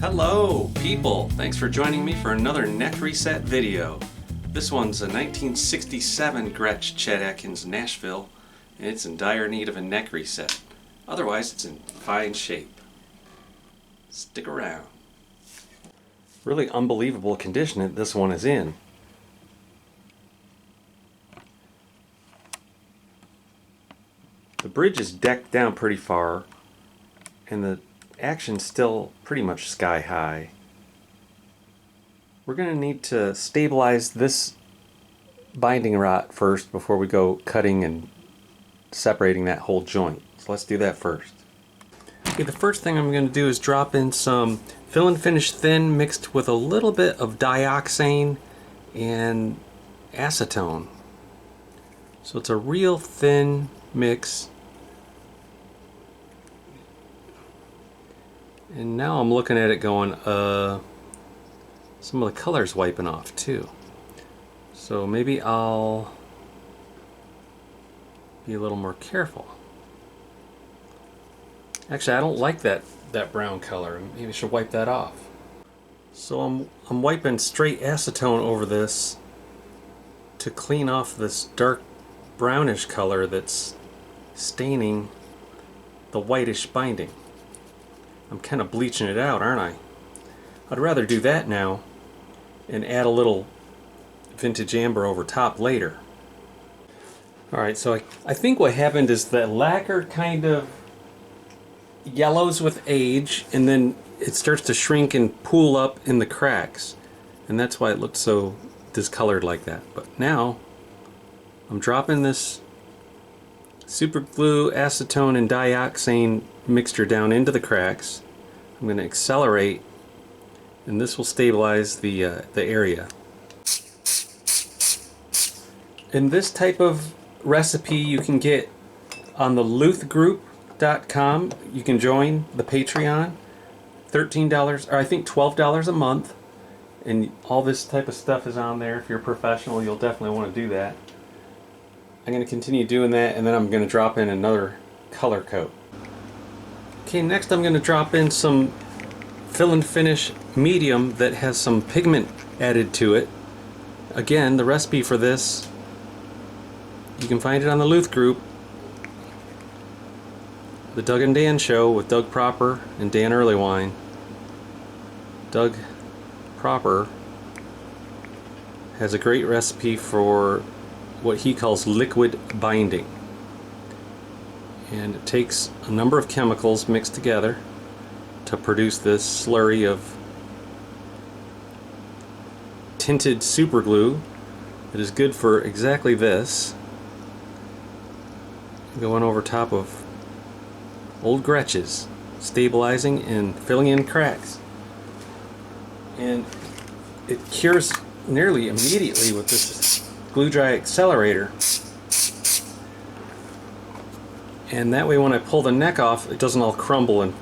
Hello people! Thanks for joining me for another neck reset video. This one's a 1967 Gretsch Chet Atkins Nashville, and it's in dire need of a neck reset. Otherwise it's in fine shape. Stick around. Really unbelievable condition that this one is in. The bridge is decked down pretty far, and the action's still pretty much sky high. We're going to need to stabilize this binding rod first before we go cutting and separating that whole joint. So let's do that first. Okay, the first thing I'm going to do is drop in some fill and finish thin mixed with a little bit of dioxane and acetone. So it's a real thin mix. And now I'm looking at it going, some of the color's wiping off too. So maybe I'll be a little more careful. Actually, I don't like that brown color. Maybe I should wipe that off. So I'm wiping straight acetone over this to clean off this dark brownish color that's staining the whitish binding. I'm kind of bleaching it out, aren't I? I'd rather do that now and add a little vintage amber over top later. Alright, so I think what happened is that lacquer kind of yellows with age, and then it starts to shrink and pool up in the cracks, and that's why it looked so discolored like that. But now I'm dropping this super glue, acetone, and dioxane mixture down into the cracks. I'm going to accelerate, and this will stabilize the area. And this type of recipe you can get on the luthgroup.com. You can join the Patreon. $13, or I think $12 a month, and all this type of stuff is on there. If you're a professional, you'll definitely want to do that. I'm going to continue doing that, and then I'm going to drop in another color coat. Okay, next I'm going to drop in some fill and finish medium that has some pigment added to it. Again, the recipe for this, you can find it on the Luth Group. The Doug and Dan Show with Doug Proper and Dan Earlywine. Doug Proper has a great recipe for what he calls liquid binding. And it takes a number of chemicals mixed together to produce this slurry of tinted super glue that is good for exactly this. Going over top of old Gretches, stabilizing and filling in cracks. And it cures nearly immediately with this glue dry accelerator. And that way when I pull the neck off, it doesn't all crumble and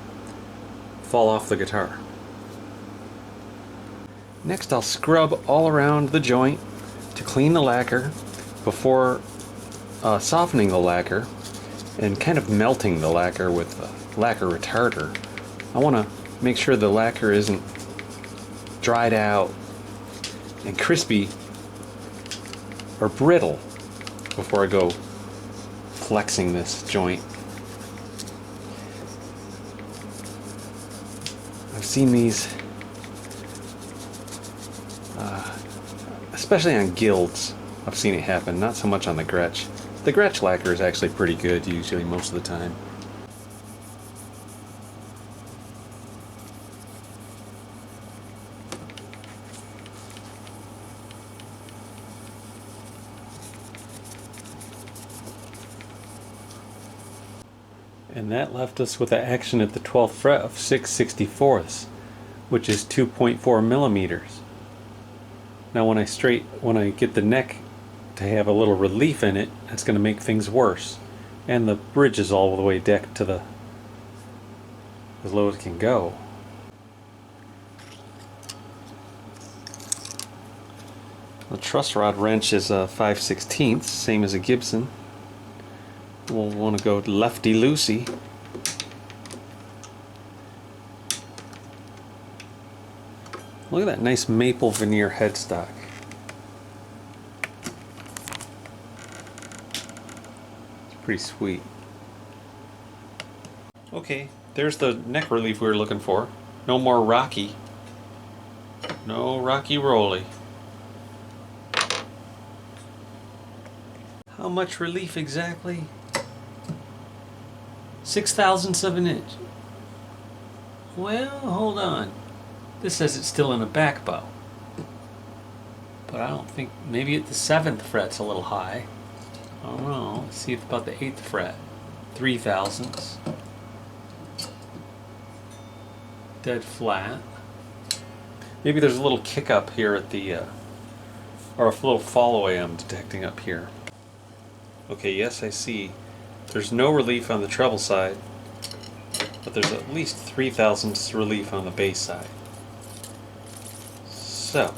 fall off the guitar. Next I'll scrub all around the joint to clean the lacquer before softening the lacquer and kind of melting the lacquer with the lacquer retarder. I want to make sure the lacquer isn't dried out and crispy or brittle before I go flexing this joint. I've seen these especially on gilds. I've seen it happen, not so much on the Gretsch. The Gretsch lacquer is actually pretty good usually most of the time. And that left us with an action at the 12th fret of 6/64, which is 2.4 millimeters. Now when I get the neck to have a little relief in it, that's going to make things worse. And the bridge is all the way decked to as low as it can go. The truss rod wrench is a 5/16, same as a Gibson. We'll want to go lefty-loosey. Look at that nice maple veneer headstock. It's pretty sweet. Okay, there's the neck relief we were looking for. No more rocky. No rocky rolly. How much relief exactly? 6/1000ths of an inch. Well, hold on. This says it's still in a back bow. But I don't think, maybe at the 7th fret's a little high. I don't know. Let's see if about the 8th fret. 3/1000ths. Dead flat. Maybe there's a little kick up here at the, or a little fall away I'm detecting up here. Okay, yes, I see. There's no relief on the treble side, but there's at least 3/1000ths relief on the bass side. So,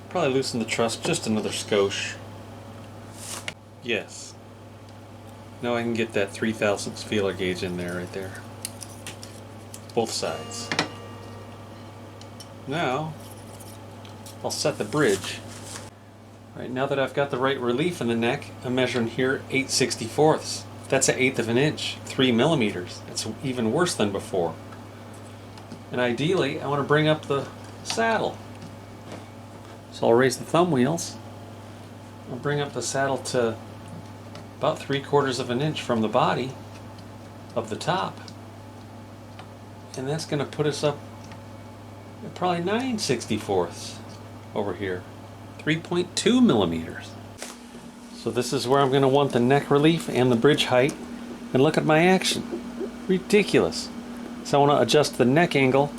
probably loosen the truss just another skosh. Yes. Now I can get that 3/1000ths feeler gauge in there, right there. Both sides. Now, I'll set the bridge. Right, now that I've got the right relief in the neck, I'm measuring here 8/64ths. That's an 1/8 of an inch, 3 millimeters. That's even worse than before. And ideally, I want to bring up the saddle. So I'll raise the thumb wheels. I'll bring up the saddle to about 3/4 of an inch from the body of the top. And that's going to put us up at probably 9/64ths over here. 3.2 millimeters. So this is where I'm going to want the neck relief and the bridge height. And look at my action. Ridiculous. So I want to adjust the neck angle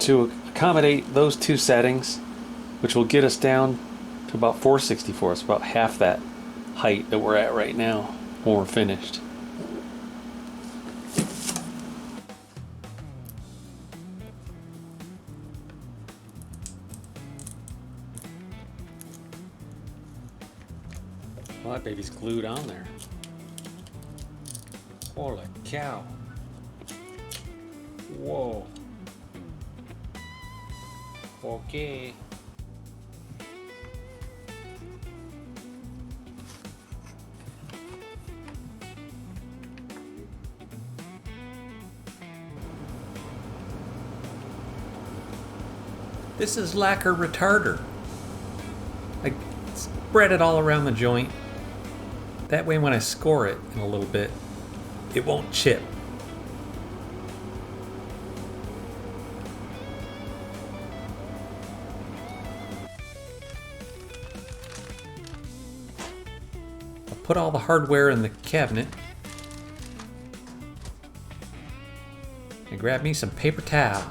to accommodate those two settings, which will get us down to about 4/64ths, about half that height that we're at right now when we're finished. Well, that baby's glued on there. Holy cow. Whoa. Okay. This is lacquer retarder. I spread it all around the joint. That way when I score it in a little bit, it won't chip. I'll put all the hardware in the cabinet and grab me some paper towel.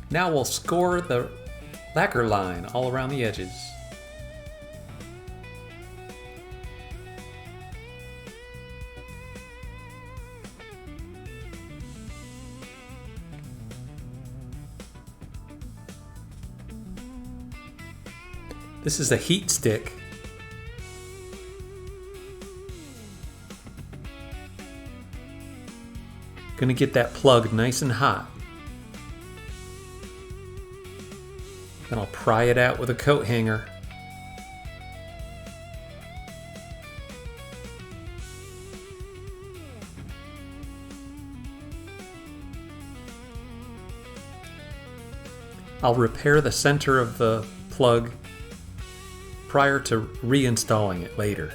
Now we'll score the lacquer line all around the edges. This is a heat stick. Gonna get that plug nice and hot. Then I'll pry it out with a coat hanger. I'll repair the center of the plug prior to reinstalling it later.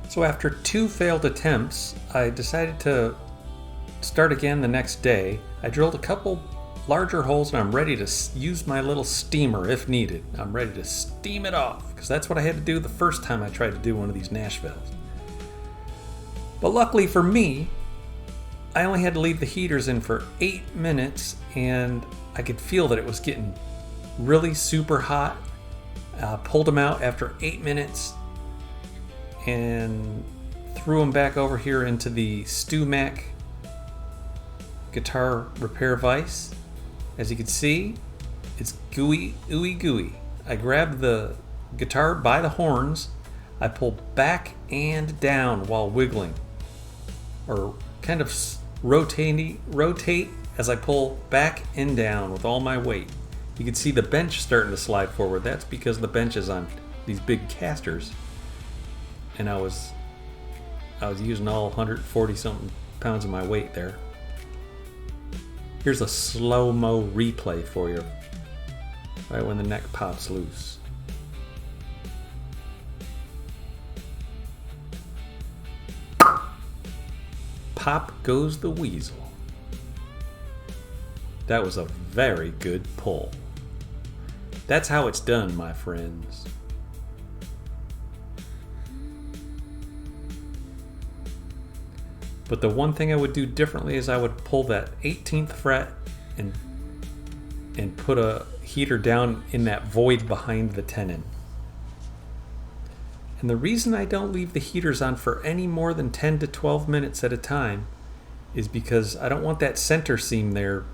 So after 2 failed attempts, I decided to start again the next day. I drilled a couple larger holes and I'm ready to use my little steamer if needed. I'm ready to steam it off because that's what I had to do the first time I tried to do one of these Nashvilles. But luckily for me, I only had to leave the heaters in for 8 minutes and I could feel that it was getting really super hot. Pulled them out after 8 minutes and threw them back over here into the StewMac guitar repair vise. As you can see, it's gooey, ooey gooey. I grabbed the guitar by the horns, I pull back and down while wiggling, or kind of rotate as I pull back and down with all my weight. You can see the bench starting to slide forward. That's because the bench is on these big casters. And I was using all 140 something pounds of my weight there. Here's a slow-mo replay for you, right when the neck pops loose. Pop goes the weasel. That was a very good pull. That's how it's done, my friends. But the one thing I would do differently is I would pull that 18th fret and put a heater down in that void behind the tenon. And the reason I don't leave the heaters on for any more than 10 to 12 minutes at a time is because I don't want that center seam there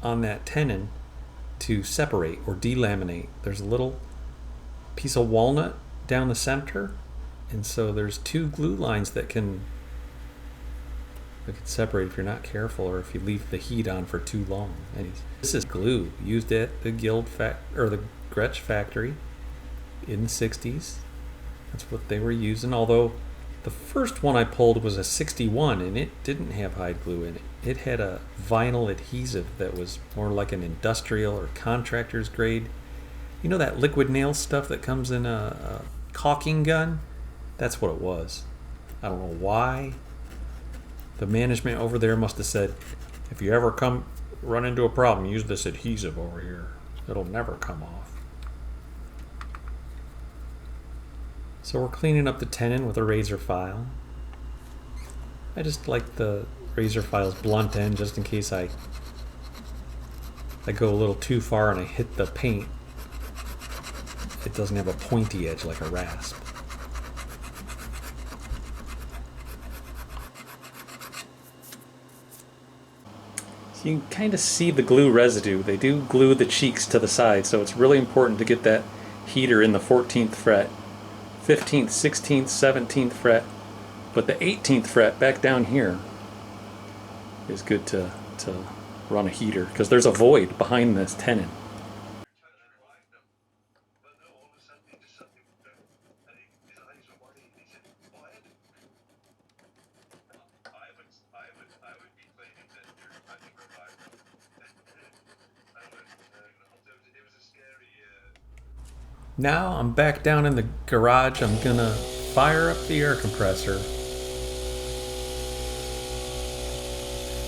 on that tenon to separate or delaminate. There's a little piece of walnut down the center, and so there's 2 glue lines that can separate if you're not careful or if you leave the heat on for too long. Anyways, this is glue used at the the Gretsch factory in the 60s. That's what they were using, although the first one I pulled was a 61 and it didn't have hide glue in it. It had a vinyl adhesive that was more like an industrial or contractor's grade. You know that liquid nail stuff that comes in a caulking gun? That's what it was. I don't know why. The management over there must have said, if you ever run into a problem, use this adhesive over here. It'll never come off. So we're cleaning up the tenon with a razor file. I just like the razor file's blunt end just in case I go a little too far and I hit the paint. It doesn't have a pointy edge like a rasp. So you can kind of see the glue residue. They do glue the cheeks to the side, so it's really important to get that heater in the 14th fret, 15th, 16th, 17th fret, but the 18th fret back down here is good to run a heater because there's a void behind this tenon. Now I'm back down in the garage. I'm gonna fire up the air compressor.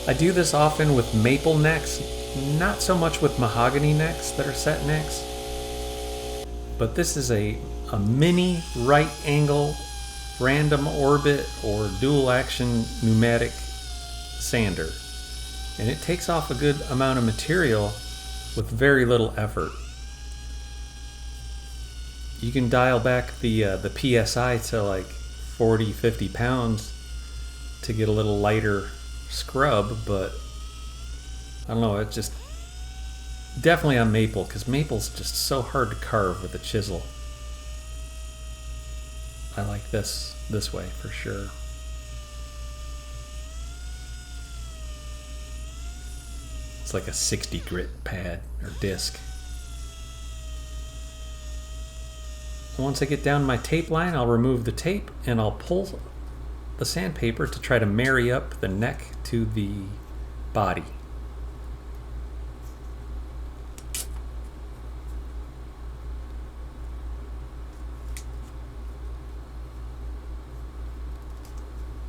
I do this often with maple necks, not so much with mahogany necks that are set necks. But this is a mini right angle random orbit or dual action pneumatic sander. And it takes off a good amount of material with very little effort. You can dial back the PSI to like 40, 50 pounds to get a little lighter scrub, but I don't know, it's just definitely on maple because maple's just so hard to carve with a chisel. I like this way for sure. It's like a 60 grit pad or disc. Once I get down my tape line, I'll remove the tape and I'll pull the sandpaper to try to marry up the neck to the body.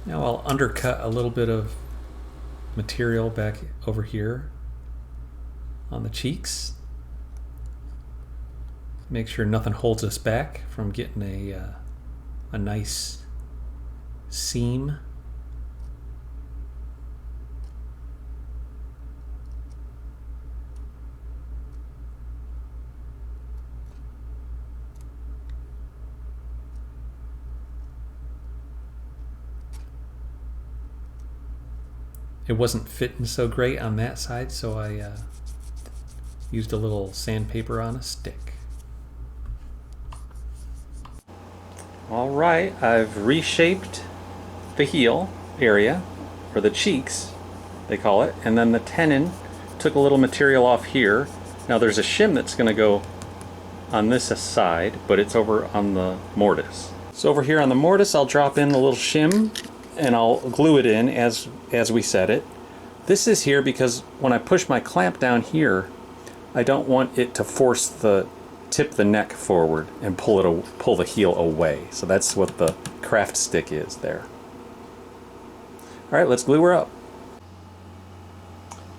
Now I'll undercut a little bit of material back over here on the cheeks. Make sure nothing holds us back from getting a nice seam. It wasn't fitting so great on that side, so I used a little sandpaper on a stick. All right, I've reshaped the heel area, or the cheeks, they call it, and then the tenon. Took a little material off here. Now there's a shim that's going to go on this side, but it's over on the mortise. So over here on the mortise, I'll drop in a little shim, and I'll glue it in as we set it. This is here because when I push my clamp down here, I don't want it to force the tip the neck forward and pull the heel away. So that's what the craft stick is there. All right, let's glue her up.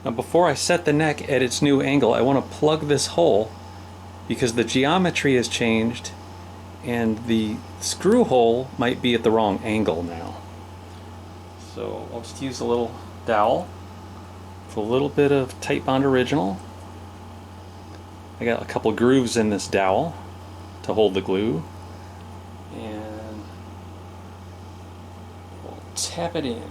Now before I set the neck at its new angle, I want to plug this hole because the geometry has changed and the screw hole might be at the wrong angle now. So I'll just use a little dowel with a little bit of Tight Bond Original. I got a couple grooves in this dowel to hold the glue, and we'll tap it in.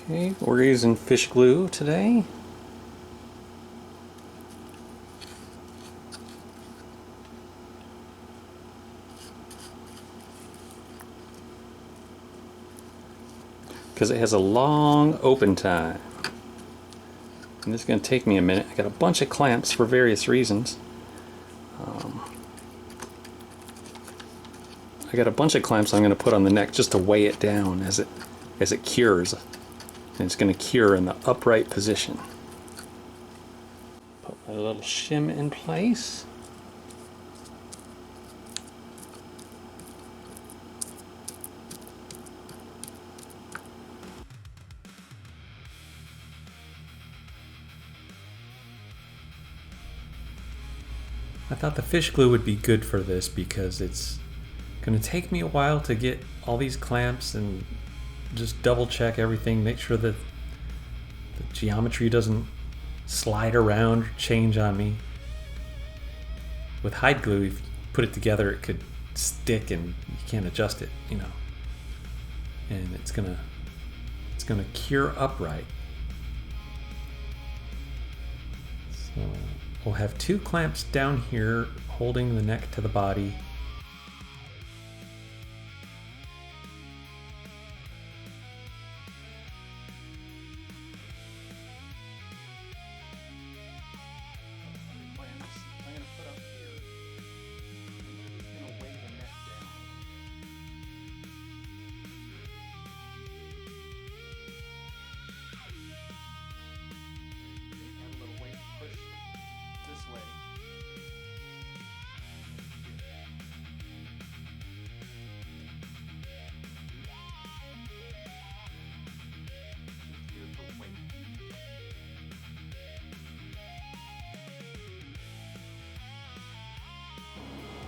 Okay, we're using fish glue today. Because it has a long open time. And this is going to take me a minute. I got a bunch of clamps for various reasons. I got a bunch of clamps I'm going to put on the neck just to weigh it down as it cures. And it's going to cure in the upright position. Put my little shim in place. I thought the fish glue would be good for this because it's going to take me a while to get all these clamps and just double check everything, make sure that the geometry doesn't slide around or change on me. With hide glue, if you put it together, it could stick and you can't adjust it, you know. And it's gonna cure upright. So we'll have two clamps down here holding the neck to the body.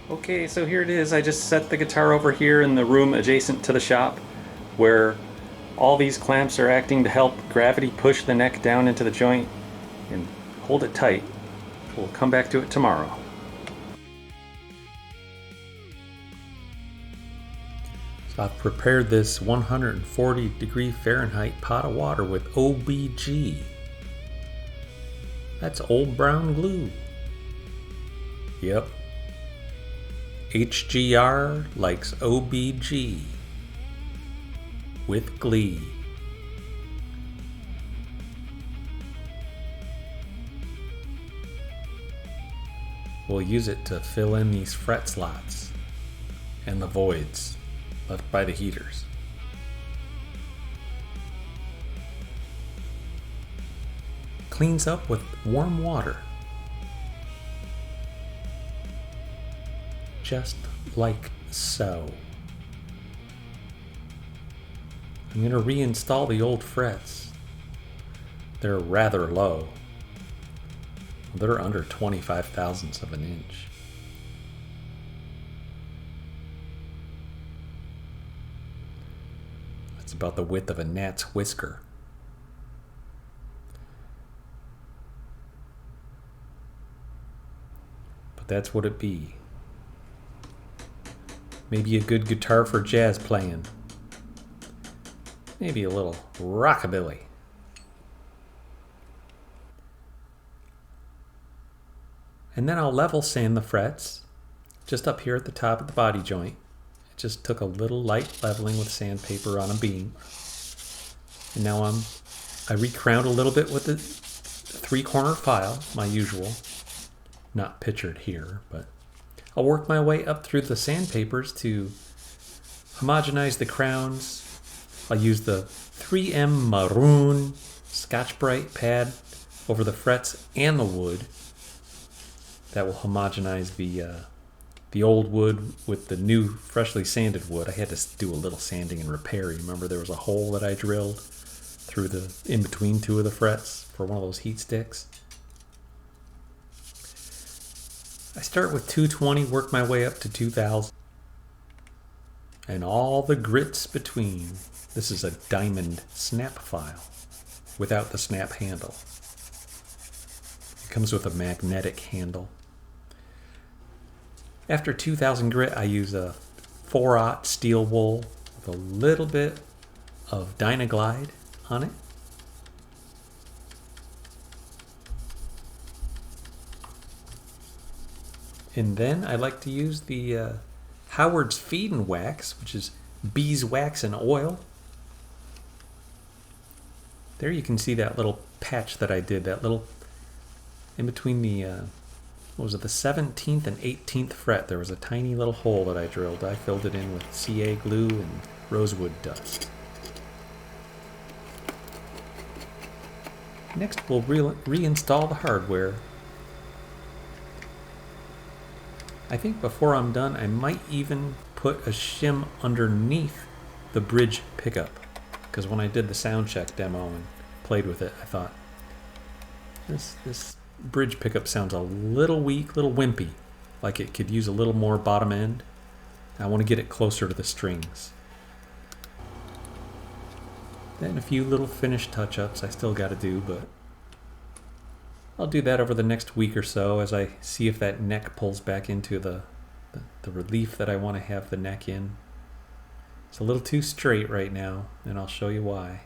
Okay, so here it is. I just set the guitar over here in the room adjacent to the shop where all these clamps are acting to help gravity push the neck down into the joint and hold it tight. We'll come back to it tomorrow. So I've prepared this 140 Fahrenheit pot of water with OBG. That's old brown glue. Yep. HGR likes OBG with glee. we'll use it to fill in these fret slots and the voids left by the heaters. Cleans up with warm water. Just like so. I'm going to reinstall the old frets. They're rather low. They're under 25 thousandths of an inch. That's about the width of a gnat's whisker. But that's what it be. Maybe a good guitar for jazz playing. Maybe a little rockabilly. And then I'll level sand the frets just up here at the top of the body joint. It just took a little light leveling with sandpaper on a beam. And now I recrowned a little bit with the 3-corner file, my usual. Not pictured here, but I'll work my way up through the sandpapers to homogenize the crowns. I'll use the 3M maroon Scotch-Brite pad over the frets and the wood. That will homogenize the old wood with the new freshly sanded wood. I had to do a little sanding and repair. Remember there was a hole that I drilled through the in between two of the frets for one of those heat sticks. I start with 220, work my way up to 2000. And all the grits between. This is a diamond snap file without the snap handle. It comes with a magnetic handle. After 2000 grit, I use a 4/0 steel wool with a little bit of Dynaglide on it. And then I like to use the Howard's Feed and Wax, which is beeswax and oil. There you can see that little patch that I did, that little, in between the, what was it, the 17th and 18th fret, there was a tiny little hole that I drilled. I filled it in with CA glue and rosewood dust. Next we'll reinstall the hardware. I think before I'm done, I might even put a shim underneath the bridge pickup. Because when I did the sound check demo and played with it, I thought, this bridge pickup sounds a little weak, little wimpy. Like it could use a little more bottom end. I want to get it closer to the strings. Then a few little finish touch-ups I still got to do, but I'll do that over the next week or so as I see if that neck pulls back into the relief that I want to have the neck in. It's a little too straight right now, and I'll show you why.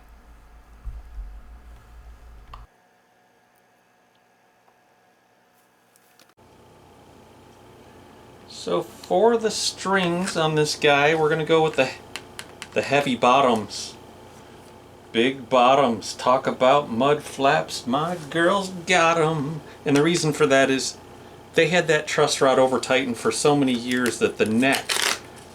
So for the strings on this guy, we're going to go with the heavy bottoms. Big bottoms. Talk about mud flaps. My girls got them. And the reason for that is they had that truss rod over tightened for so many years that the neck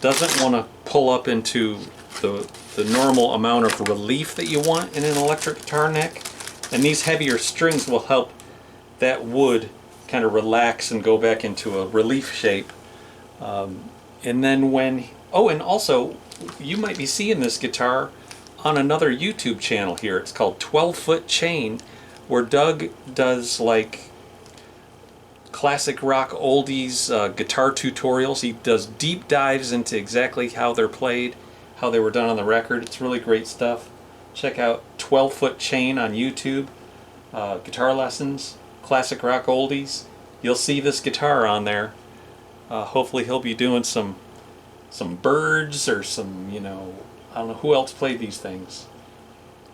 doesn't want to pull up into the normal amount of relief that you want in an electric guitar neck. And these heavier strings will help that wood kind of relax and go back into a relief shape. And then when... Oh, and also, you might be seeing this guitar on another YouTube channel here. It's called 12-Foot Chain, where Doug does like classic rock oldies guitar tutorials. He does deep dives into exactly how they're played, how they were done on the record. It's really great stuff. Check out 12-Foot Chain on YouTube. Guitar lessons, classic rock oldies. You'll see this guitar on there. Hopefully he'll be doing some birds or some, you know, I don't know who else played these things.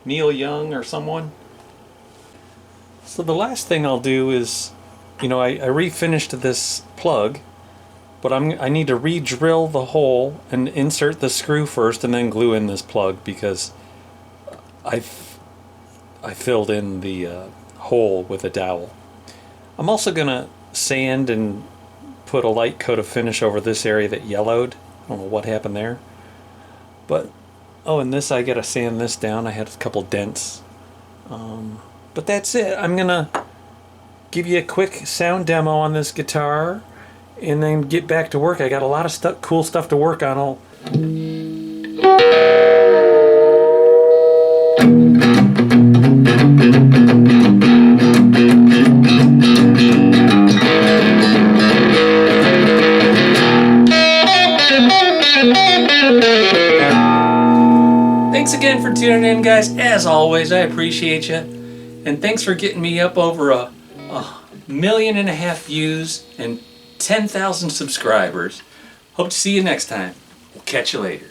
Neil Young or someone. So the last thing I'll do is, you know, I refinished this plug, but I need to re-drill the hole and insert the screw first and then glue in this plug because I filled in the hole with a dowel. I'm also gonna sand and put a light coat of finish over this area that yellowed. I don't know what happened there. But, oh, and this, I gotta sand this down. I had a couple dents. But that's it. I'm gonna give you a quick sound demo on this guitar and then get back to work. I got a lot of cool stuff to work on. Thanks again for tuning in, guys. As always, I appreciate you. And thanks for getting me up over a 1.5 million views and 10,000 subscribers. Hope to see you next time. We'll catch you later.